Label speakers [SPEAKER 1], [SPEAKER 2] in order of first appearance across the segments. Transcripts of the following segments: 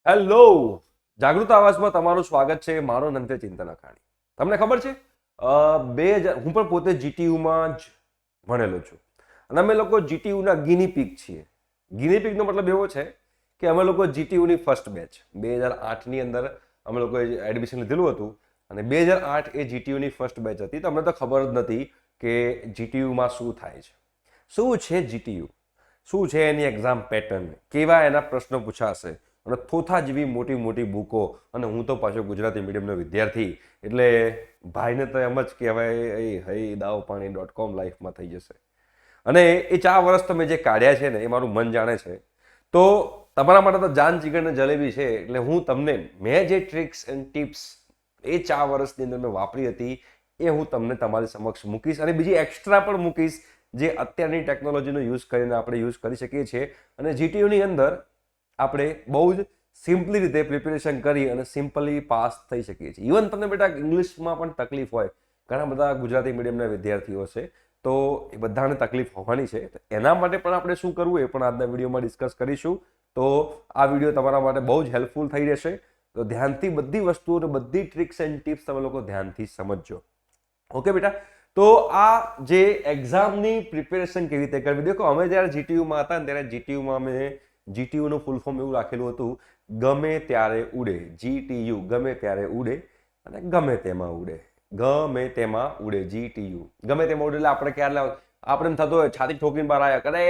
[SPEAKER 1] Hello, જાગૃત આવાજમાં તમારું સ્વાગત છે. મારો નામ છે ચિંતન અખાણી. તમને ખબર છે 2000 હું પણ પોતે જીટીયુમાં જ ભણેલો છું અને અમે લોકો જીટીયુના ગિની પીક છીએ. ગિની પીકનો મતલબ એવો છે કે અમે લોકો જીટીયુની ફર્સ્ટ બેચ 2008ની અંદર અમે લોકોએ એડમિશન લીધેલું હતું અને 2008 એ જીટીયુની ફર્સ્ટ બેચ હતી. તો અમને તો ખબર જ નથી કે જીટીયુમાં શું થાય છે, શું છે જીટીયુ, શું છે એની એક્ઝામ પેટર્ન, કેવા એના પ્રશ્નો પૂછાશે અને થોથા જેવી મોટી મોટી બુકો. અને હું તો પાછો ગુજરાતી મીડિયમનો વિદ્યાર્થી એટલે ભાઈને તો એમ જ કહેવાય હઈ દાવપાણી.com લાઈફમાં થઈ જશે. અને એ 4 વર્ષ તમે જે કાઢ્યા છે ને એ મારું મન જાણે છે. તો તમારા માટે તો જાન ચીકણ ને જલેબી છે. એટલે હું તમને મેં જે ટ્રિક્સ એન્ડ ટિપ્સ એ 4 વર્ષની અંદર મેં વાપરી હતી એ હું તમને તમારી સમક્ષ મૂકીશ અને બીજી એક્સ્ટ્રા પણ મૂકીશ જે અત્યારની ટેકનોલોજીનો યુઝ કરીને આપણે યુઝ કરી શકીએ છીએ. અને જીટીયુની અંદર આપણે બહુ જ સિમ્પલી રીતે પ્રિપેરેશન કરી અને સિમ્પલી પાસ થઈ શકીએ છીએ. ઇવન તમને બેટા ઇંગ્લિશમાં પણ તકલીફ હોય, ઘણા બધા ગુજરાતી મીડિયમના વિદ્યાર્થીઓ છે તો એ બધાને તકલીફ હોવાની છે. તો એના માટે પણ આપણે શું કરવું એ પણ આજના વિડીયોમાં ડિસ્કસ કરીશું. તો આ વિડીયો તમારા માટે બહુ જ હેલ્પફુલ થઈ રહેશે. તો ધ્યાનથી બધી વસ્તુઓ અને બધી ટ્રિક્સ એન્ડ ટિપ્સ તમે લોકો ધ્યાનથી સમજજો. ઓકે બેટા, તો આ જે એક્ઝામની પ્રિપેરેશન કેવી રીતે કરવી, દેખો અમે જ્યારે જીટીયુમાં હતા ને ત્યારે જીટીયુમાં અમે જીટીયુનું ફૂલ ફોર્મ એવું રાખેલું હતું, ગમે ત્યારે ઉડે. જીટીયુ ગમે ત્યારે ઉડે અને ગમે તેમાં ઉડે. ગમે તેમાં ઉડે જીટીયુ ગમે તેમાં ઉડે. એટલે આપણે ક્યારે આપણે એમ થતો હોય છાતી ઠોકીને બહાર આવ્યા કરે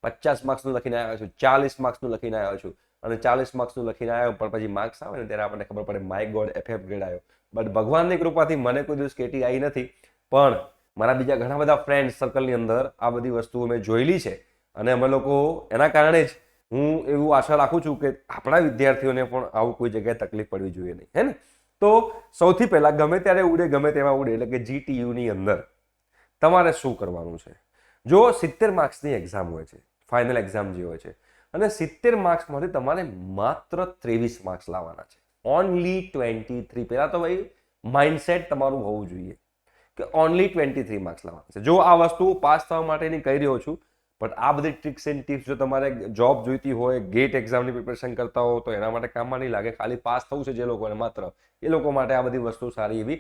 [SPEAKER 1] 50 માર્ક્સનું લખીને આવ્યો છું, 40 માર્ક્સનું લખીને આવ્યો છું અને 40 માર્ક્સનું લખીને આવ્યો પણ પછી માર્ક્સ આવે ને ત્યારે આપણને ખબર પડે માય ગોડ FF ગ્રેડ આવ્યો. બટ ભગવાનની કૃપાથી મને કોઈ દિવસ કેટી આવી નથી. પણ મારા બીજા ઘણા બધા ફ્રેન્ડ સર્કલની અંદર આ બધી વસ્તુઓ મેં જોયેલી છે અને અમે લોકો એના કારણે જ હું એવું આશા રાખું છું કે આપણા વિદ્યાર્થીઓને પણ આવું કોઈ જગ્યાએ તકલીફ પડવી જોઈએ નહીં, હે ને. તો સૌથી પહેલા ગમે ત્યારે ઉડે ગમે તેમાં ઉડે એટલે કે જીટીયુની અંદર તમારે શું કરવાનું છે. જો 70 માર્ક્સની એક્ઝામ હોય છે, ફાઇનલ એક્ઝામ જે હોય છે, અને 70 માર્ક્સમાંથી તમારે માત્ર 23 માર્ક્સ લાવવાના છે. ઓનલી 23. પહેલા તો ભાઈ માઇન્ડસેટ તમારું હોવું જોઈએ કે ઓનલી 23 માર્ક્સ લાવવાના છે. જો આ વસ્તુ પાસ થવા માટેની કહી રહ્યો છું, પણ આ બધી ટ્રિક્સ એન્ડ ટિપ્સ જો તમારે જોબ જોઈતી હોય, ગેટ એક્ઝામની પ્રિપેરેશન કરતા હો તો એના માટે કામમાં નહીં લાગે. ખાલી પાસ થવું છે જે લોકોને, માત્ર એ લોકો માટે આ બધી વસ્તુ સારી એવી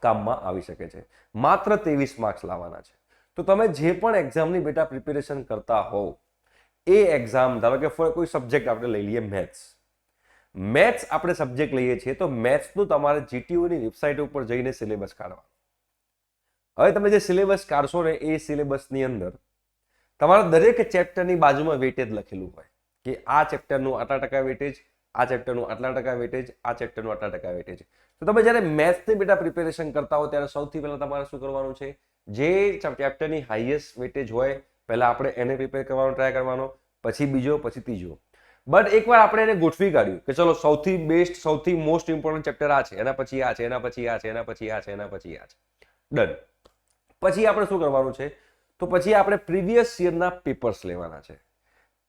[SPEAKER 1] કામમાં આવી શકે છે. માત્ર 23 માર્ક્સ લાવવાના છે. તો તમે જે પણ એક્ઝામની બેટા પ્રિપેરેશન કરતા હોવ એ એક્ઝામ, ધારો કે કોઈ સબ્જેક્ટ આપણે લઈ લઈએ મેથ્સ આપણે સબ્જેક્ટ લઈએ છીએ તો મેથ્સનું તમારે જીટીયુની વેબસાઇટ ઉપર જઈને સિલેબસ કાઢવાનું. હવે તમે જે સિલેબસ કાઢશો ને એ સિલેબસની અંદર તમારા દરેક ચેપ્ટરની બાજુમાં વેટેજ લખેલું હોય કે આ ચેપ્ટરનું આટલા ટકા વેટેજ, આ ચેપ્ટરનું આટલા ટકા વેટેજ, આ ચેપ્ટરનું આટલા ટકા વેટેજ. તો તમે જ્યારે મેથ્સની બેટા પ્રિપેરેશન કરતા હો ત્યારે સૌથી પહેલા તમારે શું કરવાનું છે, જે ચેપ્ટરની હાઈએસ્ટ વેટેજ હોય પહેલા આપણે એને પ્રિપેર કરવાનો ટ્રાય કરવાનો, પછી બીજો, પછી ત્રીજો. બટ એકવાર આપણે એને ગોઠવી કાઢ્યું કે ચલો સૌથી બેસ્ટ, સૌથી મોસ્ટ ઇમ્પોર્ટન્ટ ચેપ્ટર આ છે, એના પછી આ છે, એના પછી આ છે, એના પછી આ છે, એના પછી આ છે, ડન. પછી આપણે શું કરવાનું છે, તો પછી આપણે પ્રીવિયસ યરના પેપર્સ લેવાના છે.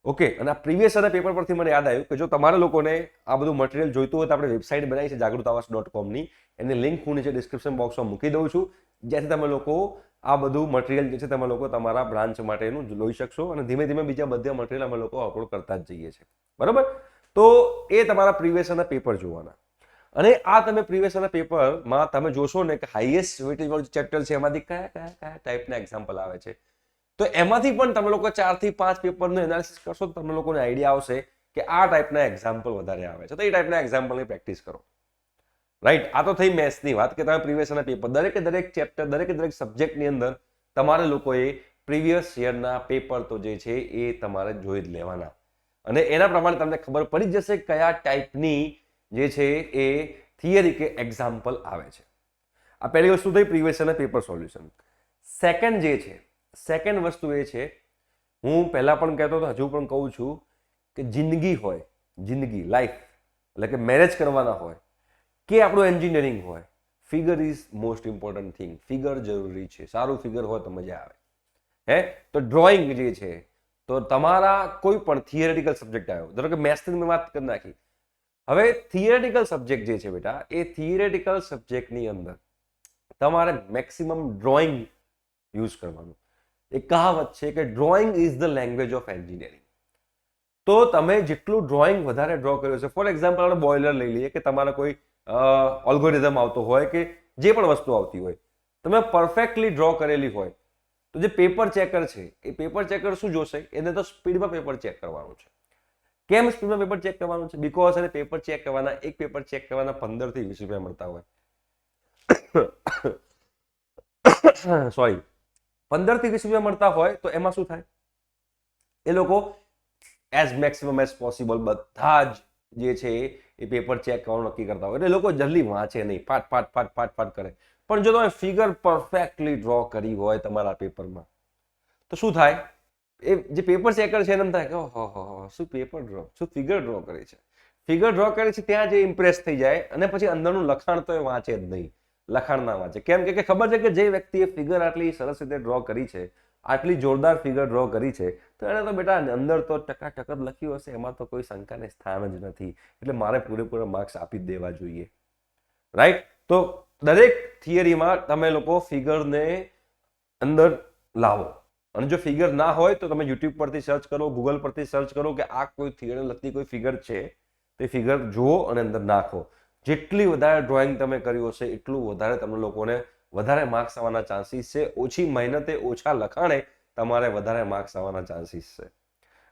[SPEAKER 1] ઓકે, અને આ પ્રીવિયસ યરના પેપર પરથી મને યાદ આવ્યું કે જો તમારા લોકોને આ બધું મટીરિયલ જોઈતું હોય તો આપણે વેબસાઇટ બનાવી છે jagrutawas.com ની. એની લિંક હું નીચે ડિસ્ક્રિપ્શન બોક્સમાં મૂકી દઉં છું, જ્યાંથી તમે લોકો આ બધું મટીરિયલ જે છે તમે લોકો તમારા બ્રાન્ચ માટેનું જોઈ શકશો અને ધીમે ધીમે બીજા બધા મટીરિયલ અમે લોકો અપલોડ કરતા જ જઈએ છીએ, બરાબર. તો એ તમારા પ્રીવિયસ યરના પેપર જોવાના. અને આ તમે પ્રીવિયસ યરના પેપરમાં તમે જોશો ને કે હાઈએસ્ટ વેટેજ વાળું ચેપ્ટર છે એમાંથી કયા કયા કયા ટાઈપના એક્ઝામ્પલ આવે છે. તો એમાંથી પણ તમે લોકો 4 થી 5 પેપરનું એનાલિસિસ કરશો તો તમને લોકોને આઈડિયા આવશે કે આ ટાઈપના એક્ઝામ્પલ વધારે આવે છે. તો એ ટાઈપના એક્ઝામ્પલની પ્રેક્ટિસ કરો, રાઈટ. આ તો થઈ મેથ્સની વાત કે તમે પ્રીવિયસ યરના પેપર દરેક ચેપ્ટર, દરેક સબ્જેક્ટની અંદર તમારે લોકોએ પ્રીવિયસ યરના પેપર તો જે છે એ તમારે જોઈ જ લેવાના અને એના પ્રમાણે તમને ખબર પડી જશે કયા ટાઈપની જે છે એ થિયરી કે એક્ઝામ્પલ આવે છે. આ પહેલી વસ્તુ થઈ પ્રીવિયસ યરના પેપર સોલ્યુશન. સેકન્ડ જે છે, સેકન્ડ વસ્તુ એ છે, હું પહેલા પણ કહેતો હતો હજુ પણ કહું છું કે જિંદગી હોય, જિંદગી લાઈફ એટલે કે મેરેજ કરવાના હોય કે આપણું એન્જિનિયરિંગ હોય, figure is most important thing. Figure જરૂરી છે. સારું ફિગર હોય તો મજા આવે, હે. તો ડ્રોઈંગ જે છે, તો તમારા કોઈ પણ થિયરેટિકલ સબ્જેક્ટ આવ્યો, ધારો કે મેથ્સની મેં વાત કરી નાખી. હવે થિયરેટિકલ સબ્જેક્ટ જે છે બેટા, એ થિયરેટિકલ સબ્જેક્ટની અંદર તમારે મેક્સિમમ ડ્રોઈંગ યુઝ કરવાનું. એક કહાવત છે કે drawing is the language of engineering. તો તમે જેટલું ડ્રોઈંગ વધારે ડ્રો કર્યું છે, ફોર એક્ઝામ્પલ આપણે બોઇલર લઈ લઈએ કે તમારે કોઈ ઓલ્ગોરિધમ આવતો હોય કે જે પણ વસ્તુ આવતી હોય, તમે પરફેક્ટલી ડ્રો કરેલી હોય, તો જે પેપર ચેકર છે એ પેપર ચેકર શું જોશે? એને તો સ્પીડમાં પેપર ચેક કરવાનું છે. કેમ સ્પીડમાં પેપર ચેક કરવાનું છે? બીકોઝ એને પેપર ચેક કરવાના, એક પેપર ચેક કરવાના 15 થી 20 રૂપિયા મળતા હોય. સોરી, 15 થી 20 રૂપિયા મળતા હોય તો એમાં શું થાય? એ લોકો એઝ મેક્સિમમ એઝ પોસિબલ બધા જ જે છે એ પેપર ચેક કરવાનું નક્કી કરતા હોય. એટલે લોકો જલ્દી વાંચે નહીં, ફાટ ફાટ ફાટ ફાટ ફાટ કરે. પણ જો તમે ફિગર પરફેક્ટલી ડ્રો કરી હોય તમારા પેપરમાં, તો શું થાય? એ જે પેપર ચેકર છે એને એમ થાય કે ઓહો, શું પેપર ડ્રો, શું ફિગર ડ્રો કરી છે. ફિગર ડ્રો કરી છે ત્યાં જે ઇમ્પ્રેસ થઈ જાય, અને પછી અંદરનું લખાણ તો એ વાંચે જ નહીં. લખાણ ના વાંચે. કેમ કે ખબર છે કે જે વ્યક્તિએ ફિગર આટલી સરસ રીતે ડ્રો કરી છે, આટલી જોરદાર ફિગર ડ્રો કરી છે, તો એને તો બેટા અંદર તો ટકાટક જ લખ્યું હશે, એમાં તો કોઈ શંકાને સ્થાન જ નથી. એટલે મારે પૂરેપૂરા માર્ક્સ આપી જ દેવા જોઈએ, રાઈટ? તો દરેક થિયરીમાં તમે લોકો ફિગરને અંદર લાવો. અને જો ફિગર ના હોય તો તમે યુટ્યુબ પરથી સર્ચ કરો, ગૂગલ પરથી સર્ચ કરો કે આ કોઈ થિયરી લગતી કોઈ ફિગર છે, તો ફિગર જુઓ અને અંદર નાખો. જેટલી વધારે ડ્રોઈંગ તમે કર્યું હશે એટલું વધારે તમને લોકોને વધારે માર્ક્સ આવવાના ચાન્સીસ છે. ઓછી મહેનતે, ઓછા લખાણે તમારે વધારે માર્ક્સ આવવાના ચાન્સીસ છે,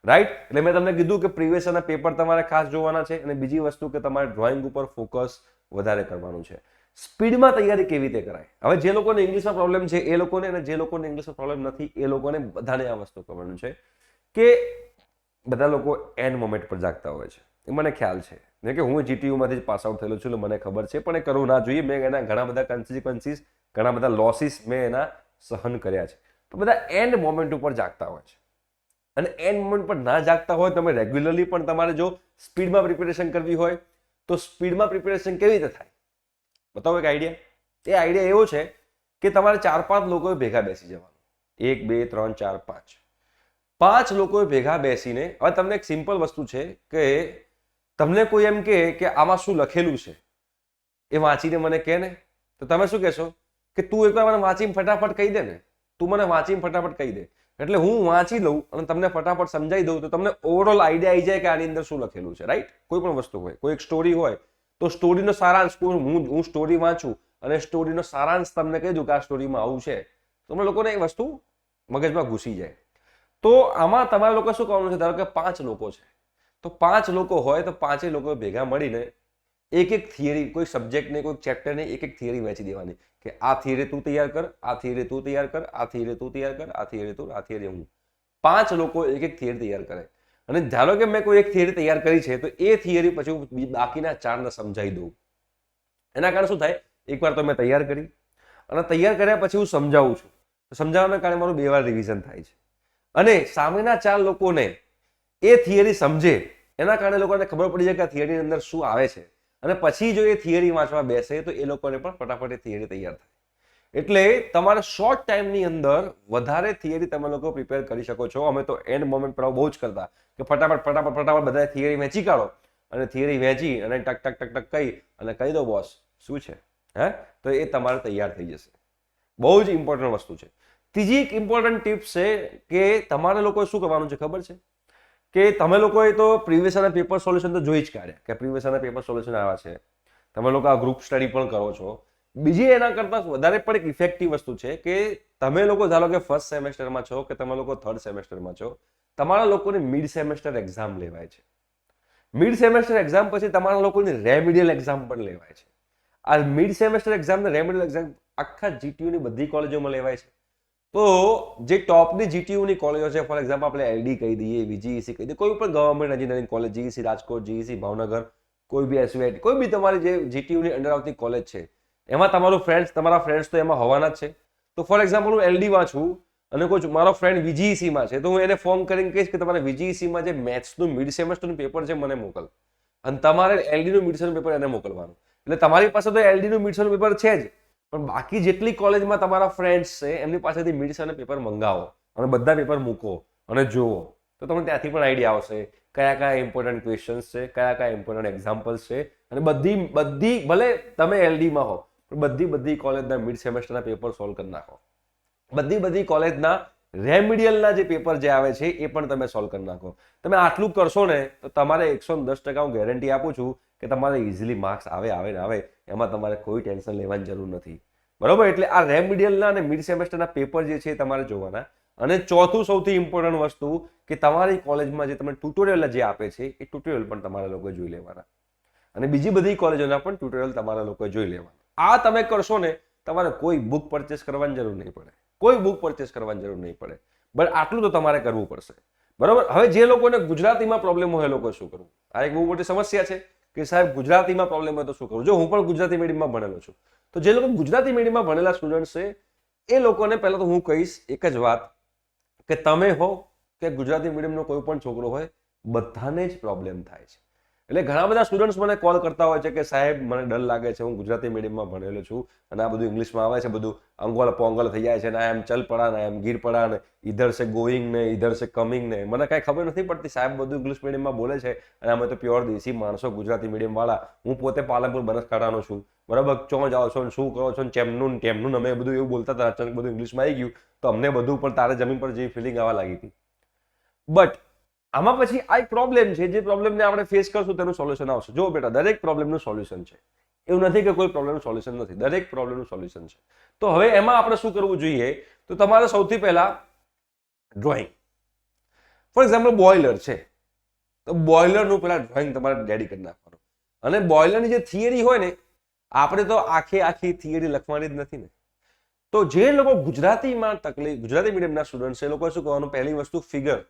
[SPEAKER 1] રાઈટ? એટલે મેં તમને કીધું કે પ્રીવિયસ યરના પેપર તમારે ખાસ જોવાના છે, અને બીજી વસ્તુ કે તમારે ડ્રોઈંગ ઉપર ફોકસ વધારે કરવાનું છે. સ્પીડમાં તૈયારી કેવી રીતે કરાય? હવે જે લોકોને ઇંગ્લિશમાં પ્રોબ્લેમ છે એ લોકોને, અને જે લોકોને ઇંગ્લિશમાં પ્રોબ્લેમ નથી એ લોકોને બધાને આ વસ્તુ કરવાનું છે કે બધા લોકો એન્ડ મોમેન્ટ પર જાગતા હોય છે. એ મને ખ્યાલ છે, કે હું જીટીયુમાંથી જ પાસ આઉટ થયેલો છું, મને ખબર છે. પણ એ કરવું ના જોઈએ. મેં એના ઘણા બધા કન્સિક્વન્સીસ, ઘણા બધા લોસીસ મેં એના સહન કર્યા છે. તો બધા એન્ડ મોમેન્ટ ઉપર જાગતા હોય છે, અને એન્ડ મોમેન્ટ પર ના જાગતા હોય, તમે રેગ્યુલરલી પણ તમારે જો સ્પીડમાં પ્રિપેરેશન કરવી હોય તો સ્પીડમાં પ્રિપેરેશન કેવી રીતે થાય? બતાવો એક આઈડિયા. એ આઈડિયા એવો છે કે તમારે 4-5 લોકોએ ભેગા બેસી જવાનું. 1 2 3 4 5 5 લોકોએ ભેગા બેસીને, હવે તમને એક સિમ્પલ વસ્તુ છે કે તમને કોઈ એમ કે આમાં શું લખેલું છે એ વાંચીને મને કહે ને, તો તમે શું કહેશો કે તું એકવાર મને વાંચીને ફટાફટ કહી દે ને, તું મને વાંચીને ફટાફટ કહી દે. એટલે હું વાંચી લઉં અને તમને ફટાફટ સમજાવી દઉં, તો તમને ઓવરઓલ આઈડિયા આવી જાય કે આની અંદર શું લખેલું છે, રાઈટ? કોઈ પણ વસ્તુ હોય, કોઈ એક સ્ટોરી હોય તો સ્ટોરીનો સારાંશ, હું સ્ટોરી વાંચું અને સ્ટોરીનો સારાંશ તમને કહી દઉં કે આ સ્ટોરીમાં આવું છે, તો તમને લોકોને એ વસ્તુ મગજમાં ઘૂસી જાય. તો આમાં તમારે લોકો શું કરવાનું છે? ધારો કે 5 લોકો છે, તો 5 લોકો હોય તો 5 લોકો ભેગા મળીને એક થિયરી, કોઈ સબ્જેક્ટને, કોઈ ચેપ્ટરને એક થિયરી વહેંચી દેવાની કે આ થિયરી તું તૈયાર કર, આ થિયરી તું તૈયાર કર, આ થિયરી તું તૈયાર કર, આ થિયરી તું, આ થિયરી હું. 5 લોકો એક થિયરી તૈયાર કરે. અને ધારો કે મેં કોઈ એક થિયરી તૈયાર કરી છે, તો એ થિયરી પછી હું બાકીના 4ને સમજાવી દઉં. એના કારણે શું થાય? એકવાર તો મેં તૈયાર કરી, અને તૈયાર કર્યા પછી હું સમજાવું છું, તો સમજાવવાના કારણે મારું 2 વાર રિવિઝન થાય છે. અને સામેના 4 લોકોને એ થિયરી સમજે, એના કારણે લોકોને ખબર પડી જાય કે આ થિયરીની અંદર શું આવે છે, અને પછી જો એ થિયરી વાંચવા બેસે તો એ લોકોને પણ ફટાફટ એ થિયરી તૈયાર થાય. એટલે તમારે શોર્ટ ટાઈમની અંદર વધારે થિયરી તમે લોકો પ્રિપેર કરી શકો છો. અમે તો એન્ડ મોમેન્ટ પર બહુ જ કરતા કે ફટાફટ બધા થિયરી વેચી કાઢો, અને થિયરી વેચી અને ટક ટક ટક ટક કહી દો બોસ શું છે, તો એ તમારે તૈયાર થઈ જશે. બહુ જ ઇમ્પોર્ટન્ટ વસ્તુ છે. ત્રીજી એક ઇમ્પોર્ટન્ટ ટિપ્સ છે કે તમારે લોકોએ શું કરવાનું છે ખબર છે? કે તમે લોકોએ તો પ્રીવિયસ યરના પેપર સોલ્યુશન તો જોઈ જ કાઢ્યા કે પ્રીવિયસ યરના પેપર સોલ્યુશન આવ્યા છે. તમે લોકો આ ગ્રુપ સ્ટડી પણ કરો છો. બીજી એના કરતાં વધારે પણ એક ઇફેક્ટિવ વસ્તુ છે કે તમે લોકો ધારો કે ફર્સ્ટ સેમેસ્ટરમાં છો કે તમે લોકો થર્ડ સેમેસ્ટરમાં છો, તમારા લોકોની મિડ સેમેસ્ટર એક્ઝામ લેવાય છે. મિડ સેમેસ્ટર એક્ઝામ પછી તમારા લોકોની રેમિડિયલ એક્ઝામ પણ લેવાય છે. આ મિડ સેમેસ્ટર એક્ઝામ ને રેમિડિયલ એક્ઝામ આખા જીટીયુની બધી કોલેજોમાં લેવાય છે. તો જે ટોપની જીટીયુની કોલેજો છે, ફોર એક્ઝામ્પલ આપણે એલડી કહી દઈએ, વીજીઈસી કહી દઈએ, કોઈ પણ government engineering college, GEC Rajkot, GEC Bhavnagar, કોઈ બી એસવીઆઈટી, કોઈ બી તમારી જે જીટીયુની અંડર આવતી કોલેજ છે, એમાં તમારા ફ્રેન્ડ્સ તો એમાં હોવાના જ છે. તો ફોર એક્ઝામ્પલ હું એલડી વાંચું અને કોઈ મારો ફ્રેન્ડ વીજીઈસીમાં છે, તો હું એને ફોન કરીને કહીશ કે તમારે વીજીઈસીમાં જે મેથ્સનું મિડ સેમેસ્ટરનું પેપર છે મને મોકલ, અને તમારે એલડીનું મિડ સેમેસ્ટરનું પેપર એને મોકલવાનું. એટલે તમારી પાસે તો એલડીનું મિડ સેમેસ્ટરનું પેપર છે જ, પણ બાકી જેટલી કોલેજમાં તમારા ફ્રેન્ડ્સ છે એમની પાસેથી મિડ સેમેસ્ટરનું પેપર મંગાવો અને બધા પેપર મૂકો અને જુઓ, તો તમને ત્યાંથી પણ આઈડિયા આવશે કયા કયા ઇમ્પોર્ટન્ટ ક્વેશ્ચન્સ છે, કયા કયા ઇમ્પોર્ટન્ટ એક્ઝામ્પલ્સ છે. અને બધી ભલે તમે એલડીમાં હો, બધી કોલેજના મિડ સેમેસ્ટરના પેપર સોલ્વ કરી નાખો. બધી કોલેજના રેમિડિયલના જે પેપર જે આવે છે એ પણ તમે સોલ્વ કરી નાખો. તમે આટલું કરશો ને તો તમારે 110% હું ગેરંટી આપું છું કે તમારે ઇઝીલી માર્ક્સ આવે ને આવે, એમાં તમારે કોઈ ટેન્શન લેવાની જરૂર નથી. બરોબર? એટલે આ રેમિડિયલના અને મિડ સેમેસ્ટરના પેપર જે છે એ તમારે જોવાના. અને ચોથું સૌથી ઇમ્પોર્ટન્ટ વસ્તુ કે તમારી કોલેજમાં જે તમને ટ્યુટોરિયલ જે આપે છે એ ટ્યુટોરિયલ પણ તમારા લોકોએ જોઈ લેવાના. અને બીજી બધી કોલેજોના પણ ટ્યુટોરિયલ તમારા લોકોએ જોઈ લેવાના. આ તમે કરશો ને તમારે કોઈ બુક પરચેસ કરવાની જરૂર નહીં પડે, કોઈ બુક પરચેસ કરવાની જરૂર નહીં પડે. બટ આટલું તો તમારે કરવું પડશે. બરોબર? હવે જે લોકોને ગુજરાતીમાં પ્રોબ્લેમ હોય એ લોકો શું કરવું? આ એક બહુ મોટી સમસ્યા છે કે સાહેબ ગુજરાતીમાં પ્રોબ્લેમ હોય તો શું કરવું? જો હું પણ ગુજરાતી મીડિયમમાં ભણેલો છું, તો જે લોકો ગુજરાતી મીડિયમમાં ભણેલા સ્ટુડન્ટ છે એ લોકોને પહેલા તો હું કહીશ એક જ વાત કે તમે હો કે ગુજરાતી મીડિયમનો કોઈ પણ છોકરો હોય, બધાને જ પ્રોબ્લેમ થાય છે. એટલે ઘણા બધા સ્ટુડન્ટ્સ મને કોલ કરતા હોય છે કે સાહેબ મને ડર લાગે છે, હું ગુજરાતી મીડિયમમાં ભણેલો છું અને આ બધું ઇંગ્લિશમાં આવે છે, બધું અંગોલ પોંગલ થઈ જાય છે ને એમ ચલ પડા ને એમ ગીર પડા ને ઇધર સે ગોઈંગ ને ઇધર સે કમિંગ ને મને કાંઈ ખબર નથી પડતી. સાહેબ બધું ઇંગ્લિશ મીડિયમમાં બોલે છે અને અમે તો પ્યોર દેશી માણસો ગુજરાતી મીડિયમ વાળા. હું પોતે પાલનપુર બનાસકાંઠાનો છું. બરાબર? ચો જાઓ છો ને શું કરો છો ને ચેમનું ટેમનું અમે બધું એવું બોલતા હતા. અચાનક બધું ઇંગ્લિશમાં આવી ગયું તો અમને બધું પણ તારે જમીન પર જેવી ફિલિંગ આવવા લાગી હતી. બટ આમાં પછી આ એક પ્રોબ્લેમ છે, જે પ્રોબ્લેમને આપણે ફેસ કરશું તેનું સોલ્યુશન આવશે. જો બેટા, દરેક પ્રોબ્લેમનું સોલ્યુશન છે. એવું નથી કે કોઈ પ્રોબ્લેમનું સોલ્યુશન નથી, દરેક પ્રોબ્લેમનું સોલ્યુશન છે. તો હવે એમાં આપણે શું કરવું જોઈએ? તો તમારે સૌથી પહેલા ડ્રોઈંગ. ફોર એક્ઝામ્પલ બોઇલર છે તો બોઇલરનું પહેલા ડ્રોઈંગ તમારે રેડી કરી નાખવાનું. અને બોઇલરની જે થિયરી હોય ને, આપણે તો આખી થિયરી લખવાની જ નથી ને. તો જે લોકો ગુજરાતીમાં ગુજરાતી મીડિયમના સ્ટુડન્ટ છે એ લોકો શું કરવાનું? પહેલી વસ્તુ ફિગર.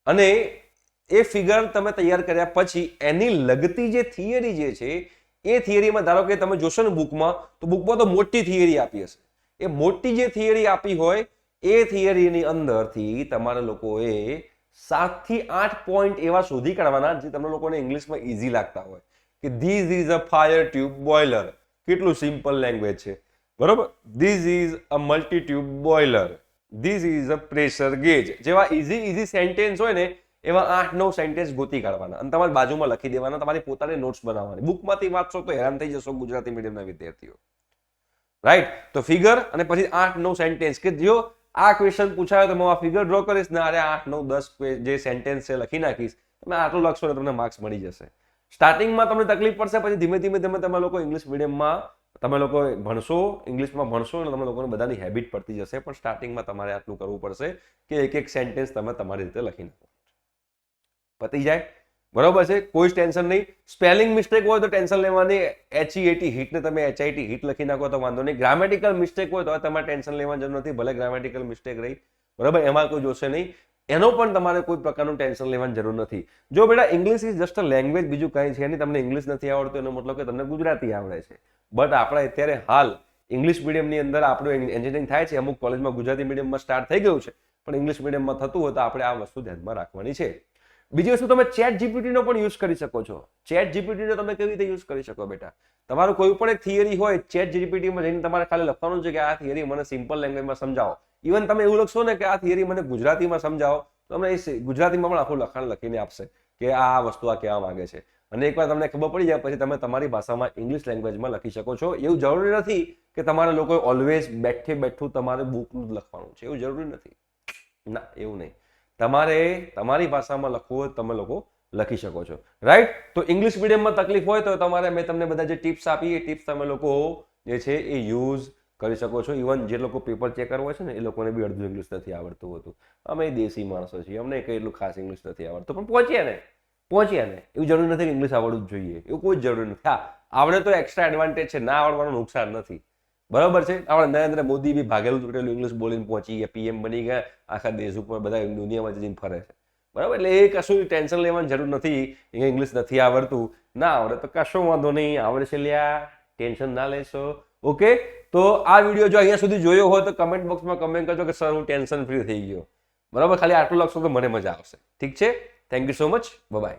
[SPEAKER 1] અને એ ફિગર તમે તૈયાર કર્યા પછી એની લગતી જે થિયરી જે છે એ થિયરીમાં ધારો કે તમે જોશો ને બુકમાં તો મોટી થિયરી આપી હશે. એ મોટી જે થિયરી આપી હોય એ થિયરીની અંદરથી તમારા લોકોએ 7 થી 8 પોઈન્ટ એવા શોધી કાઢવાના જે તમને લોકોને ઇંગ્લિશમાં ઇઝી લાગતા હોય કે this is a fire tube boiler. કેટલું સિમ્પલ લેંગ્વેજ છે. બરોબર? This is a multi tube boiler. This is a pressure gauge. જેવા ઇઝી સેન્ટેન્સ હોય ને એવા 8-9 સેન્ટેન્સ ગોતી કાઢવાના અને તમારી બાજુમાં લખી દેવાના. તમારી પોતાની નોટ્સ બનાવવાની. બુકમાંથી વાંચશો તો હેરાન થઈ જશો ગુજરાતી મીડિયમના વિદ્યાર્થીઓ. રાઈટ? તો ફિગર અને પછી 8-9 સેન્ટેન્સ કે જો આ ક્વેશ્ચન પૂછાયો તો હું આ ફિગર ડ્રો કરીશ ને અરે 8-9-10 જે સેન્ટેન્સ છે લખી નાખીશ. તમે આટલું લખશો ને તમને માર્ક્સ મળી જશે. સ્ટાર્ટિંગમાં તમને તકલીફ પડશે, પછી ધીમે ધીમે તમે લોકો ઇંગ્લિશ મીડિયમમાં તમે લોકો ભણશો, ઇંગ્લિશમાં ભણશો અને તમે લોકોને બધાની હેબિટ પડતી જશે. પણ સ્ટાર્ટિંગમાં તમારે આટલું કરવું પડશે કે એક સેન્ટેન્સ તમે તમારી રીતે લખી નાખો. પતી જાય. બરોબર છે? કોઈ ટેન્શન નહીં. સ્પેલિંગ મિસ્ટેક હોય તો ટેન્શન લેવાની. HEAT હિટ ને તમે HIT હિટ લખી નાખો તો વાંધો નહીં. ગ્રામેટિકલ મિસ્ટેક હોય તો તમારે ટેન્શન લેવાની જરૂર નથી. ભલે ગ્રામેટિકલ મિસ્ટેક રહી, બરાબર, એમાં કોઈ જોશે નહીં. એનો પણ તમારે કોઈ પ્રકારનું ટેન્શન લેવાની જરૂર નથી. જો બેટા English is just a language, બીજું કંઈ છે નહીં. તમને ઇંગ્લિશ નથી આવડતું એનો મતલબ કે તમને ગુજરાતી આવડે છે. બટ આપણે અત્યારે હાલ ઇંગ્લિશ મીડિયમની અંદર આપણું એન્જિનિયરિંગ થાય છે. અમુક કોલેજમાં ગુજરાતી મીડિયમમાં સ્ટાર્ટ થઈ ગયું છે, પણ ઇંગ્લિશ મીડિયમમાં થતું હોય તો આપણે આ વસ્તુ ધ્યાનમાં રાખવાની છે. બીજી વસ્તુ, તમે ચેટ જીપીટીનો પણ યુઝ કરી શકો છો. ચેટ જીપીટીનો તમે કેવી રીતે યુઝ કરી શકો બેટા? તમારું કોઈ પણ એક થિયરી હોય, ચેટ જીપીટીમાં જઈને તમારે ખાલી લખવાનું છે કે આ થિયરી મને સિમ્પલ લેંગ્વેજમાં સમજાવો. ઇવન તમે એવું લખશો ને કે આ થિયરી મને ગુજરાતીમાં સમજાવો, તો તમને એ ગુજરાતીમાં પણ આખું લખાણ લખીને આપશે કે આ વસ્તુ આ કહેવા માંગે છે. અને એકવાર તમને ખબર પડી જાય પછી તમે તમારી ભાષામાં ઇંગ્લિશ લેંગ્વેજમાં લખી શકો છો. એવું જરૂરી નથી કે તમારે લોકોએ ઓલવેઝ બેઠું તમારે બુકનું જ લખવાનું છે. એવું જરૂરી નથી. ના, એવું નહીં. તમારે તમારી ભાષામાં લખવું હોય તમે લોકો લખી શકો છો. રાઈટ? તો ઇંગ્લિશ મીડિયમમાં તકલીફ હોય તો તમારે મેં તમને બધા જે ટિપ્સ આપી એ ટિપ્સ તમે લોકો જે છે એ યુઝ કરી શકો છો. ઇવન જે લોકો પેપર ચેકર હોય છે ને એ લોકોને બી અડધું ઇંગ્લિશ નથી આવડતું હોતું. અમે દેશી માણસો છીએ, અમને કંઈ એટલું ખાસ ઇંગ્લિશ નથી આવડતું, પણ પહોંચ્યા ને એવું જરૂરી નથી કે ઇંગ્લિશ આવડવું જ જોઈએ. એવું કોઈ જ જરૂરી નથી. હા, આવડે તો એક્સ્ટ્રા એડવાન્ટેજ છે, ના આવડવાનું નુકસાન નથી. બરાબર છે? આપણે નરેન્દ્ર મોદી બી ભાગેલું તૂટેલું ઇંગ્લિશ બોલીને પહોંચી ગયા, PM બની ગયા, આખા દેશ ઉપર બધા દુનિયામાં જઈને ફરે છે. બરાબર? એટલે એ કશું ટેન્શન લેવાની જરૂર નથી. ઇંગ્લિશ નથી આવડતું, ના આવડે તો કશો વાંધો નહીં, આવડે છે લ્યા, ટેન્શન ના લેશો. ઓકે? તો આ વિડીયો જો અહીંયા સુધી જોયો હોય તો કમેન્ટ બોક્સમાં કમેન્ટ કરજો કે સર હું ટેન્શન ફ્રી થઈ ગયો. બરાબર? ખાલી આટલું લખશો તો મને મજા આવશે. ઠીક છે? Thank you so much. By.